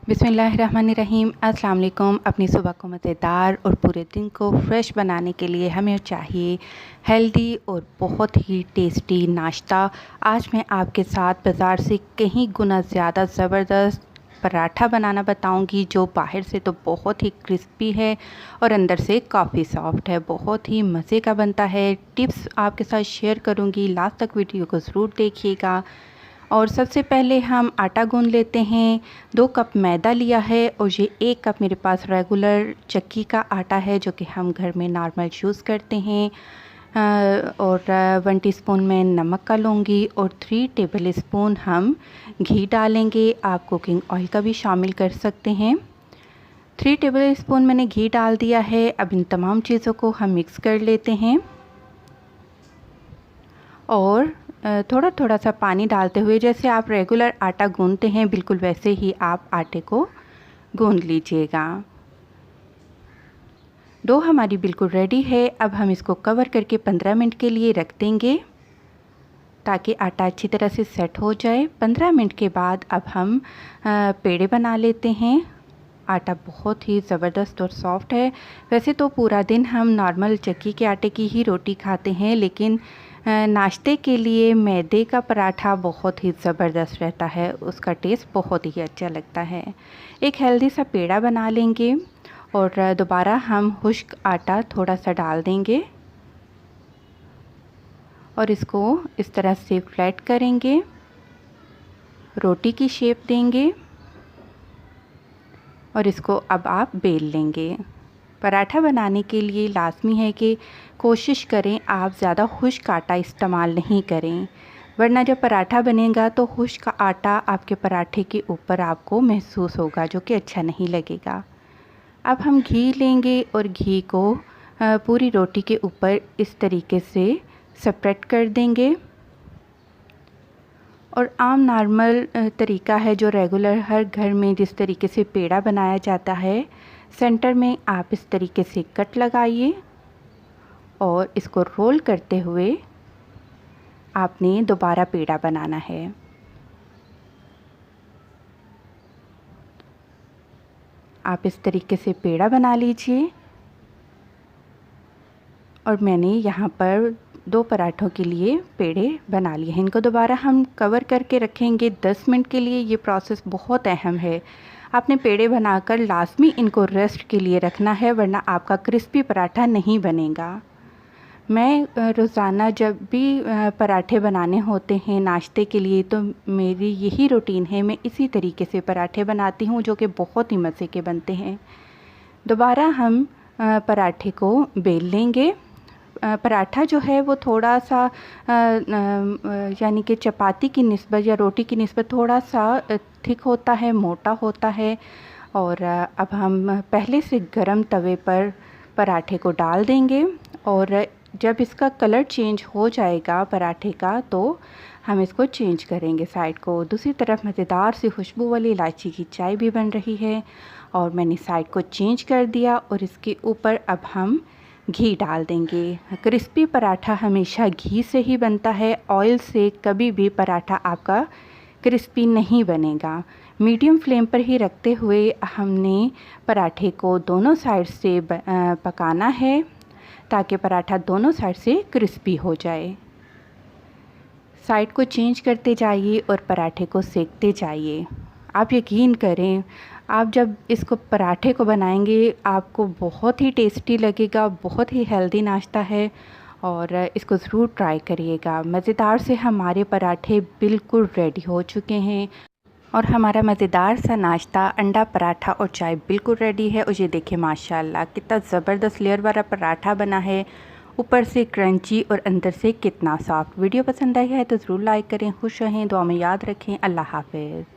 बिस्मिल्लाहिर्रहमानिर्रहीम। अस्सलाम वालेकुम। अपनी सुबह को मज़ेदार और पूरे दिन को फ्रेश बनाने के लिए हमें चाहिए हेल्दी और बहुत ही टेस्टी नाश्ता। आज मैं आपके साथ बाज़ार से कहीं गुना ज़्यादा ज़बरदस्त पराठा बनाना बताऊंगी, जो बाहर से तो बहुत ही क्रिस्पी है और अंदर से काफ़ी सॉफ्ट है। बहुत ही मज़े का बनता है। टिप्स आपके साथ शेयर करूंगी, लास्ट तक वीडियो को ज़रूर देखिएगा। और सबसे पहले हम आटा गूंद लेते हैं। 2 कप मैदा लिया है और ये 1 कप मेरे पास रेगुलर चक्की का आटा है, जो कि हम घर में नॉर्मल यूज़ करते हैं। और 1 टीस्पून मैं नमक का लूँगी और 3 टेबल स्पून हम घी डालेंगे। आप कुकिंग ऑयल का भी शामिल कर सकते हैं। 3 टेबल स्पून मैंने घी डाल दिया है। अब इन तमाम चीज़ों को हम मिक्स कर लेते हैं और थोड़ा थोड़ा सा पानी डालते हुए, जैसे आप रेगुलर आटा गूंदते हैं बिल्कुल वैसे ही आप आटे को गूंद लीजिएगा। डो हमारी बिल्कुल रेडी है। अब हम इसको कवर करके 15 मिनट के लिए रख देंगे ताकि आटा अच्छी तरह से सेट हो जाए। 15 मिनट के बाद अब हम पेड़े बना लेते हैं। आटा बहुत ही ज़बरदस्त और सॉफ्ट है। वैसे तो पूरा दिन हम नॉर्मल चक्की के आटे की ही रोटी खाते हैं, लेकिन नाश्ते के लिए मैदे का पराठा बहुत ही ज़बरदस्त रहता है। उसका टेस्ट बहुत ही अच्छा लगता है। एक हेल्दी सा पेड़ा बना लेंगे और दोबारा हम खुश्क आटा थोड़ा सा डाल देंगे और इसको इस तरह से फ्लैट करेंगे, रोटी की शेप देंगे और इसको अब आप बेल लेंगे। पराठा बनाने के लिए लाजमी है कि कोशिश करें आप ज़्यादा खुश्क आटा इस्तेमाल नहीं करें, वरना जब पराठा बनेगा तो खुश्क आटा आपके पराठे के ऊपर आपको महसूस होगा, जो कि अच्छा नहीं लगेगा। अब हम घी लेंगे और घी को पूरी रोटी के ऊपर इस तरीके से स्प्रेड कर देंगे। और आम नॉर्मल तरीका है जो रेगुलर हर घर में जिस तरीके से पेड़ा बनाया जाता है, सेंटर में आप इस तरीके से कट लगाइए और इसको रोल करते हुए आपने दोबारा पेड़ा बनाना है। आप इस तरीके से पेड़ा बना लीजिए और मैंने यहाँ पर 2 पराठों के लिए पेड़े बना लिए हैं। इनको दोबारा हम कवर करके रखेंगे 10 मिनट के लिए। ये प्रोसेस बहुत अहम है। आपने पेड़े बनाकर लाजमी इनको रेस्ट के लिए रखना है, वरना आपका क्रिस्पी पराठा नहीं बनेगा। मैं रोज़ाना जब भी पराठे बनाने होते हैं नाश्ते के लिए, तो मेरी यही रूटीन है। मैं इसी तरीके से पराठे बनाती हूँ, जो कि बहुत ही मज़े के बनते हैं। दोबारा हम पराठे को बेल लेंगे। पराठा जो है वो थोड़ा सा यानी कि चपाती की निस्बत या रोटी की निस्बत थोड़ा सा थिक होता है, मोटा होता है। और अब हम पहले से गरम तवे पर पराठे को डाल देंगे और जब इसका कलर चेंज हो जाएगा पराठे का, तो हम इसको चेंज करेंगे साइड को। दूसरी तरफ मज़ेदार सी खुशबू वाली इलायची की चाय भी बन रही है और मैंने साइड को चेंज कर दिया और इसके ऊपर अब हम घी डाल देंगे। क्रिस्पी पराठा हमेशा घी से ही बनता है। ऑयल से कभी भी पराठा आपका क्रिस्पी नहीं बनेगा। मीडियम फ्लेम पर ही रखते हुए हमने पराठे को दोनों साइड से पकाना है ताकि पराठा दोनों साइड से क्रिस्पी हो जाए। साइड को चेंज करते जाइए और पराठे को सेकते जाइए। आप यकीन करें, आप जब इसको पराठे को बनाएंगे आपको बहुत ही टेस्टी लगेगा। बहुत ही हेल्दी नाश्ता है और इसको ज़रूर ट्राई करिएगा। मज़ेदार से हमारे पराठे बिल्कुल रेडी हो चुके हैं और हमारा मज़ेदार सा नाश्ता अंडा पराठा और चाय बिल्कुल रेडी है। और ये देखिए माशाल्लाह कितना ज़बरदस्त लेयर वाला पराठा बना है, ऊपर से क्रंची और अंदर से कितना सॉफ्ट। वीडियो पसंद आई है तो ज़रूर लाइक करें। खुश रहें, दुआ में याद रखें। अल्लाह हाफ़िज़।